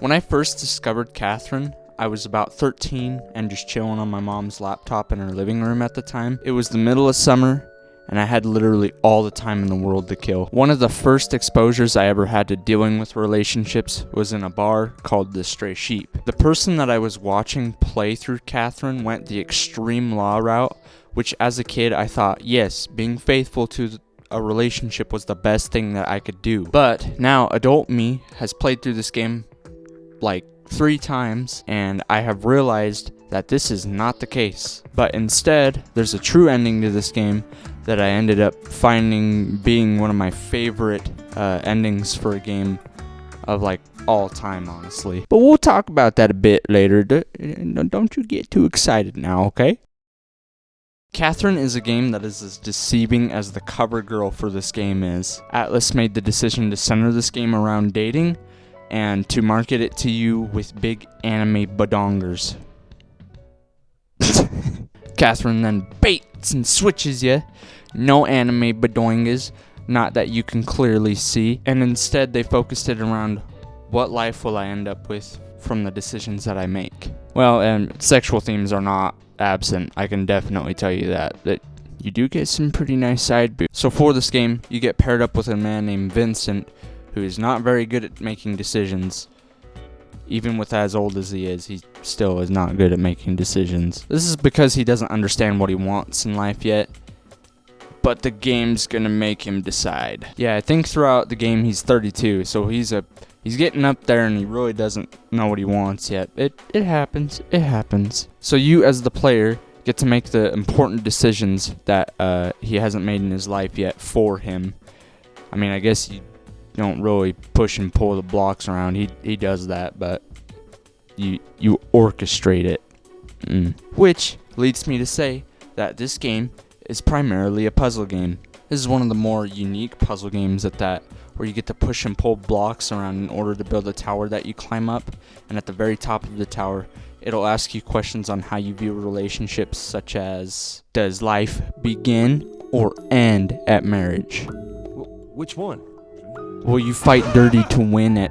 When I first discovered Catherine, I was about 13 and just chilling on my mom's laptop in her living room at the time. It was the middle of summer, and I had literally all the time in the world to kill. One of the first exposures I ever had to dealing with relationships was in a bar called the Stray Sheep. The person that I was watching play through Catherine went the extreme law route, which as a kid I thought, yes, being faithful to a relationship was the best thing that I could do. But now adult me has played through this game like 3 times, and I have realized that this is not the case. But instead, there's a true ending to this game that I ended up finding being one of my favorite endings for a game of like all time, honestly. But we'll talk about that a bit later. Don't you get too excited now, okay? Catherine is a game that is as deceiving as the cover girl for this game is. Atlas made the decision to center this game around dating and to market it to you with big anime badongers. Catherine then baits and switches you. No anime badoingas, not that you can clearly see. And instead they focused it around what life will I end up with from the decisions that I make. Well, and sexual themes are not absent. I can definitely tell you that you do get some pretty nice side boobs. So for this game, you get paired up with a man named Vincent, who is not very good at making decisions. Even with as old as he still is not good at making decisions. This is because he doesn't understand what he wants in life yet, but the game's gonna make him decide. Yeah, I think throughout the game he's 32, so he's getting up there and he really doesn't know what he wants yet. It happens. So you as the player get to make the important decisions that he hasn't made in his life yet for him. I mean, I guess you don't really push and pull the blocks around. He does that, but you orchestrate it. Which leads me to say that this game is primarily a puzzle game. This is one of the more unique puzzle games at that, where you get to push and pull blocks around in order to build a tower that you climb up, and at the very top of the tower, it'll ask you questions on how you view relationships, such as, does life begin or end at marriage? Which one? Will you fight dirty to win at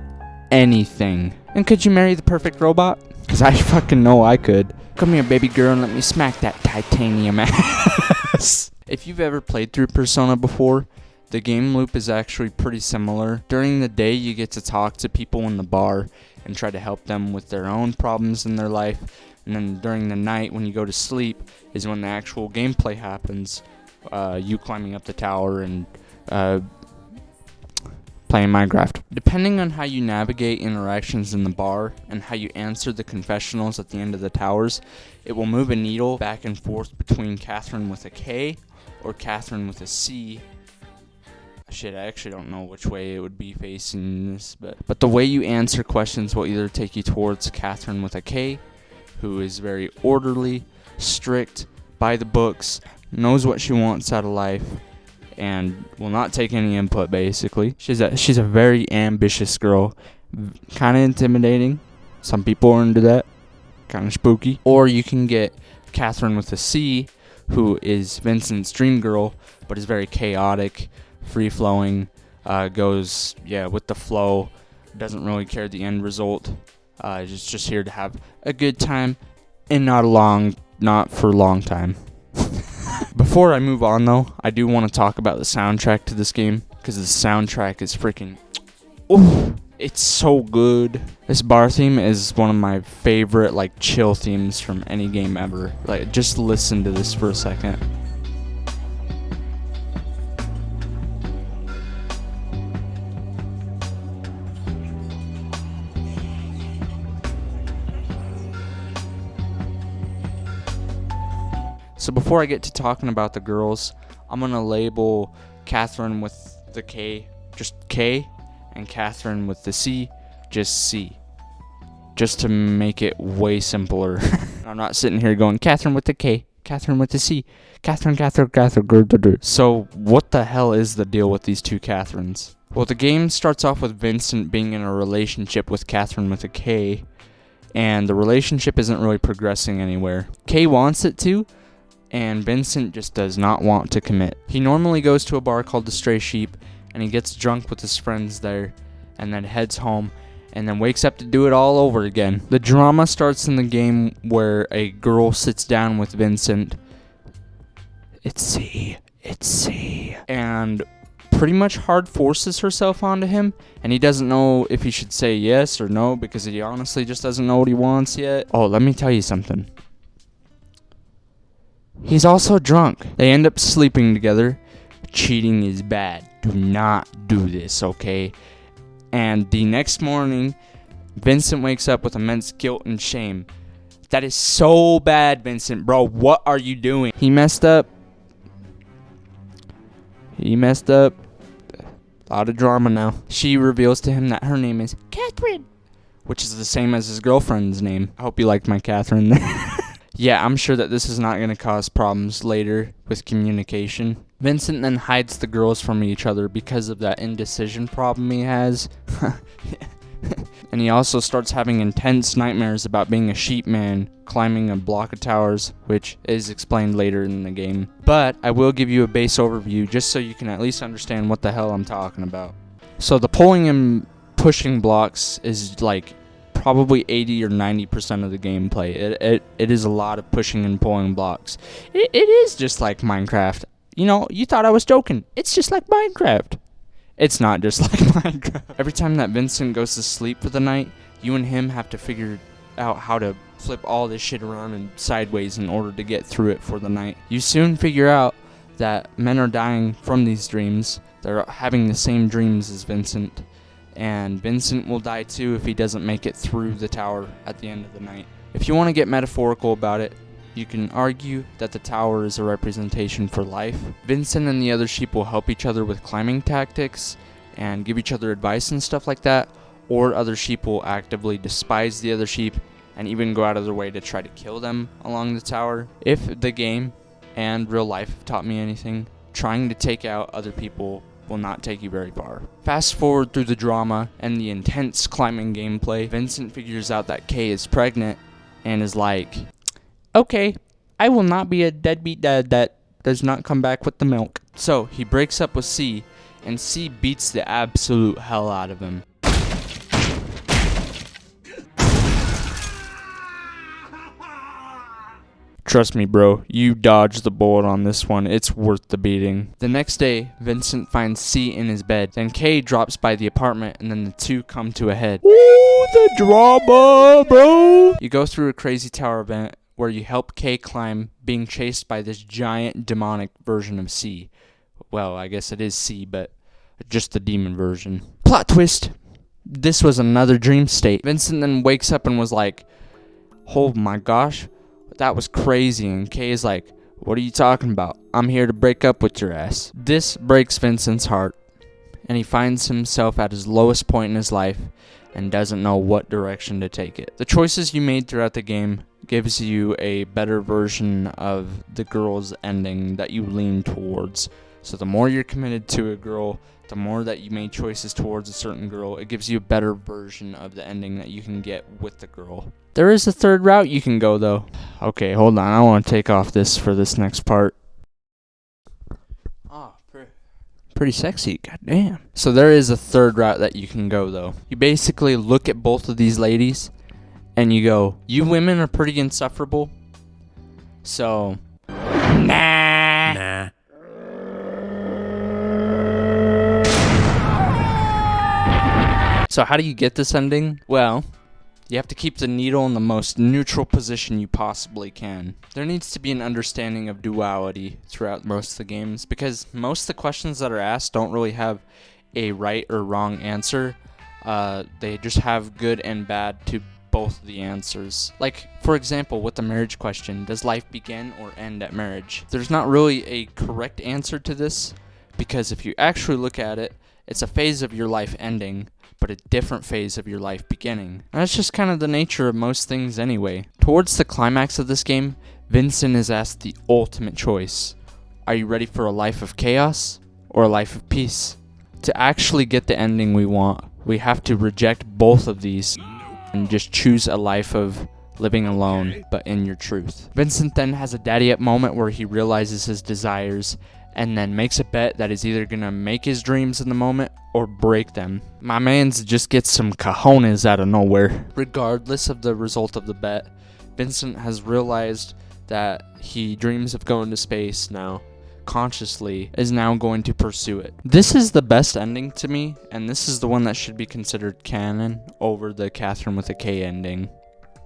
anything? And could you marry the perfect robot? Because I fucking know I could. Come here, baby girl, and let me smack that titanium ass. If you've ever played through Persona before, the game loop is actually pretty similar. During the day, you get to talk to people in the bar and try to help them with their own problems in their life. And then during the night, when you go to sleep, is when the actual gameplay happens. You climbing up the tower and playing Minecraft. Depending on how you navigate interactions in the bar and how you answer the confessionals at the end of the towers, it will move a needle back and forth between Catherine with a K or Catherine with a C. Shit, I actually don't know which way it would be facing this, but the way you answer questions will either take you towards Catherine with a K, who is very orderly, strict, by the books, knows what she wants out of life, and will not take any input, basically. She's a very ambitious girl. Kind of intimidating. Some people are into that. Kind of spooky. Or you can get Catherine with a C, who is Vincent's dream girl, but is very chaotic, free-flowing, goes with the flow, doesn't really care the end result, is just here to have a good time, and not for a long time. Before I move on though, I do want to talk about the soundtrack to this game, because the soundtrack is freaking, it's so good. This bar theme is one of my favorite like chill themes from any game ever. Like, just listen to this for a second. So before I get to talking about the girls, I'm going to label Catherine with the K, just K, and Catherine with the C, just C. Just to make it way simpler. I'm not sitting here going, Catherine with the K, Catherine with the C, Catherine. So what the hell is the deal with these two Catherines? Well, the game starts off with Vincent being in a relationship with Catherine with a K, and the relationship isn't really progressing anywhere. K wants it to, and Vincent just does not want to commit. He normally goes to a bar called the Stray Sheep, and he gets drunk with his friends there, and then heads home, and then wakes up to do it all over again. The drama starts in the game where a girl sits down with Vincent. It's C. And pretty much hard forces herself onto him, and he doesn't know if he should say yes or no because he honestly just doesn't know what he wants yet. Oh, let me tell you something. He's also drunk. They end up sleeping together. Cheating is bad. Do not do this, okay? And the next morning, Vincent wakes up with immense guilt and shame. That is so bad, Vincent, bro. What are you doing? He messed up. A lot of drama now. She reveals to him that her name is Catherine, which is the same as his girlfriend's name. I hope you liked my Catherine. Yeah, I'm sure that this is not going to cause problems later with communication. Vincent then hides the girls from each other because of that indecision problem he has. And he also starts having intense nightmares about being a sheep man, climbing a block of towers, which is explained later in the game. But I will give you a base overview just so you can at least understand what the hell I'm talking about. So the pulling and pushing blocks is like probably 80 or 90% of the gameplay. It is a lot of pushing and pulling blocks. It is just like Minecraft. You know, you thought I was joking. It's just like Minecraft. It's not just like Minecraft. Every time that Vincent goes to sleep for the night, you and him have to figure out how to flip all this shit around and sideways in order to get through it for the night. You soon figure out that men are dying from these dreams. They're having the same dreams as Vincent. And Vincent will die too if he doesn't make it through the tower at the end of the night. If you want to get metaphorical about it, you can argue that the tower is a representation for life. Vincent and the other sheep will help each other with climbing tactics and give each other advice and stuff like that, or other sheep will actively despise the other sheep and even go out of their way to try to kill them along the tower. If the game and real life have taught me anything, trying to take out other people will not take you very far. Fast forward through the drama and the intense climbing gameplay, Vincent figures out that Kay is pregnant and is like, okay, I will not be a deadbeat dad that does not come back with the milk. So he breaks up with C, and C beats the absolute hell out of him. Trust me, bro, you dodged the bullet on this one. It's worth the beating. The next day, Vincent finds C in his bed. Then Kay drops by the apartment, and then the two come to a head. Ooh, the drama, bro! You go through a crazy tower event where you help Kay climb, being chased by this giant demonic version of C. Well, I guess it is C, but just the demon version. Plot twist! This was another dream state. Vincent then wakes up and was like, oh my gosh, that was crazy. And Kay is like, what are you talking about? I'm here to break up with your ass. This breaks Vincent's heart, and he finds himself at his lowest point in his life and doesn't know what direction to take it. The choices you made throughout the game gives you a better version of the girl's ending that you lean towards. So the more you're committed to a girl, the more that you made choices towards a certain girl, it gives you a better version of the ending that you can get with the girl. There is a third route you can go though. Okay, hold on. I want to take off this for this next part. Pretty sexy, goddamn. So there is a third route that you can go though. You basically look at both of these ladies and you go, you women are pretty insufferable. So, nah. So how do you get this ending? Well, you have to keep the needle in the most neutral position you possibly can. There needs to be an understanding of duality throughout most of the games, because most of the questions that are asked don't really have a right or wrong answer. They just have good and bad to both of the answers. Like, for example, with the marriage question, does life begin or end at marriage? There's not really a correct answer to this, because if you actually look at it, it's a phase of your life ending, but a different phase of your life beginning. And that's just kind of the nature of most things anyway. Towards the climax of this game, Vincent is asked the ultimate choice. Are you ready for a life of chaos or a life of peace? To actually get the ending we want, we have to reject both of these and just choose a life of living alone, but in your truth. Vincent then has a daddy up moment where he realizes his desires and then makes a bet that is either gonna make his dreams in the moment or break them. My man's just gets some cojones out of nowhere. Regardless of the result of the bet, Vincent has realized that he dreams of going to space now, consciously, is now going to pursue it. This is the best ending to me, and this is the one that should be considered canon over the Catherine with a K ending,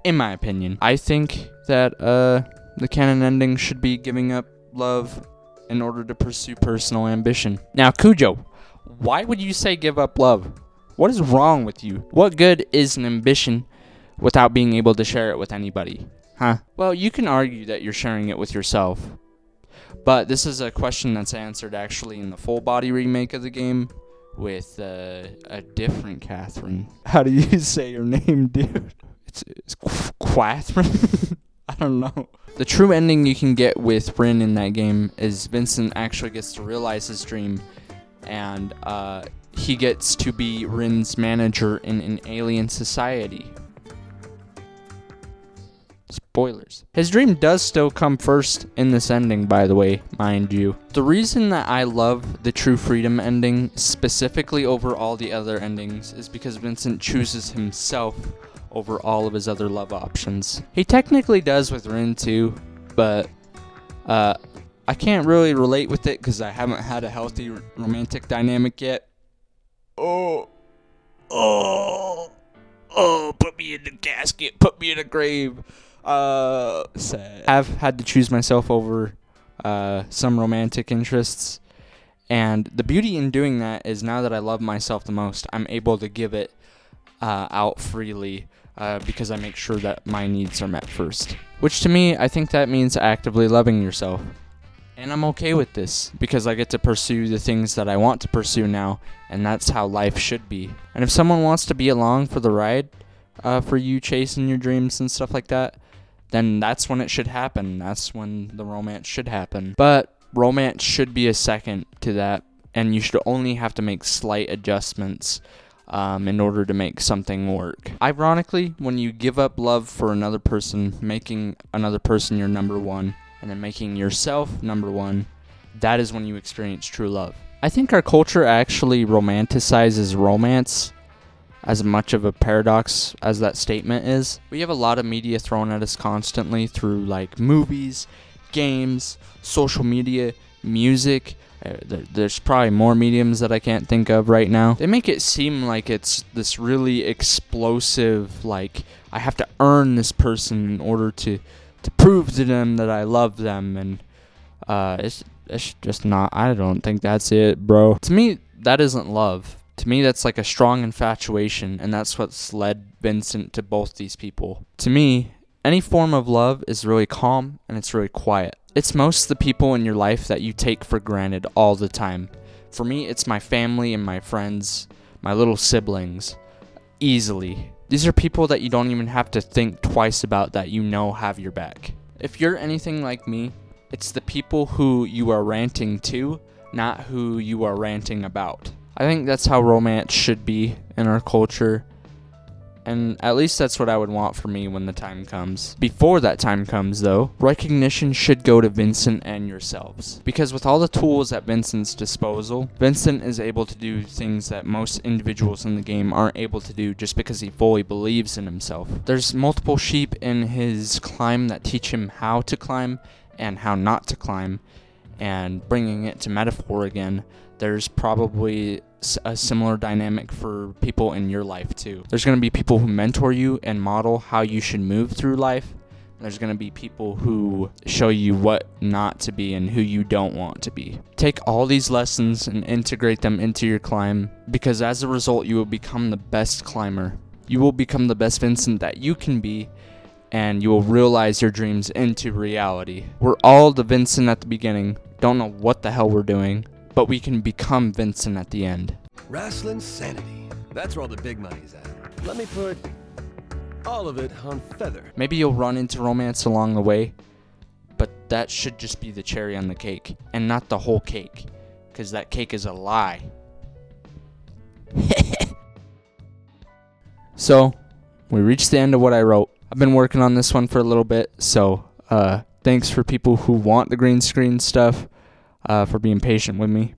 in my opinion. I think that the canon ending should be giving up love in order to pursue personal ambition. Now, Cujo, why would you say give up love? What is wrong with you? What good is an ambition without being able to share it with anybody? Huh? Well, you can argue that you're sharing it with yourself, but this is a question that's answered actually in the full body remake of the game with a different Catherine. How do you say your name, dude? It's Catherine? I don't know. The true ending you can get with Rin in that game is Vincent actually gets to realize his dream, and he gets to be Rin's manager in an alien society. Spoilers. His dream does still come first in this ending, by the way, mind you. The reason that I love the True Freedom ending specifically over all the other endings is because Vincent chooses himself over all of his other love options. He technically does with Rin too, but I can't really relate with it because I haven't had a healthy romantic dynamic yet. Oh, put me in the casket, put me in a grave. Sad. I've had to choose myself over some romantic interests, and the beauty in doing that is now that I love myself the most, I'm able to give it out freely because I make sure that my needs are met first. Which to me, I think that means actively loving yourself. And I'm okay with this because I get to pursue the things that I want to pursue now, and that's how life should be. And if someone wants to be along for the ride for you chasing your dreams and stuff like that, then that's when it should happen. That's when the romance should happen. But romance should be a second to that, and you should only have to make slight adjustments in order to make something work. Ironically, when you give up love for another person, making another person your number one, and then making yourself number one, that is when you experience true love. I think our culture actually romanticizes romance, as much of a paradox as that statement is. We have a lot of media thrown at us constantly through like movies, games, social media, music. There's probably more mediums that I can't think of right now. They make it seem like it's this really explosive, like I have to earn this person in order to prove to them that I love them, and it's just not. I don't think that's it, bro. To me, that isn't love. To me, that's like a strong infatuation, and that's what's led Vincent to both these people. To me, any form of love is really calm and it's really quiet. It's most the people in your life that you take for granted all the time. For me, it's my family and my friends, my little siblings, easily. These are people that you don't even have to think twice about, that you know have your back. If you're anything like me, it's the people who you are ranting to, not who you are ranting about. I think that's how romance should be in our culture, and at least that's what I would want for me when the time comes. Before that time comes, though, recognition should go to Vincent and yourselves. Because with all the tools at Vincent's disposal, Vincent is able to do things that most individuals in the game aren't able to do just because he fully believes in himself. There's multiple sheep in his climb that teach him how to climb and how not to climb, and bringing it to metaphor again, there's probably a similar dynamic for people in your life too. There's going to be people who mentor you and model how you should move through life. There's going to be people who show you what not to be and who you don't want to be. Take all these lessons and integrate them into your climb, because as a result, you will become the best climber. You will become the best Vincent that you can be, and you will realize your dreams into reality. We're all the Vincent at the beginning, don't know what the hell we're doing, but we can become Vincent at the end. Wrestling sanity. That's where all the big money's at. Let me put all of it on feather. Maybe you'll run into romance along the way, but that should just be the cherry on the cake, and not the whole cake, because that cake is a lie. So, we reached the end of what I wrote. I've been working on this one for a little bit, so thanks for people who want the green screen stuff. for being patient with me.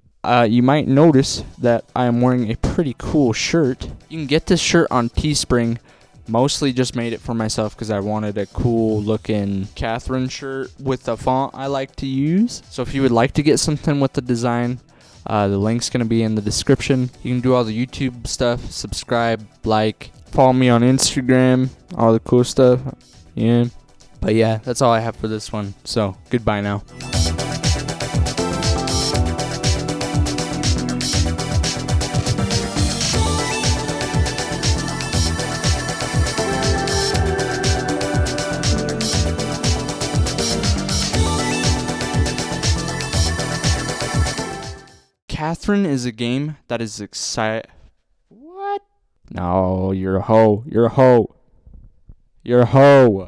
You might notice that I am wearing a pretty cool shirt. You can get this shirt on Teespring. Mostly just made it for myself because I wanted a cool looking Catherine shirt with the font I like to use. So if you would like to get something with the design, the link's going to be in the description. You can do all the YouTube stuff, subscribe, like, follow me on Instagram, all the cool stuff. Yeah. But yeah, that's all I have for this one. So goodbye now. Catherine is a game that is What? No, you're a hoe. You're a hoe. You're a hoe.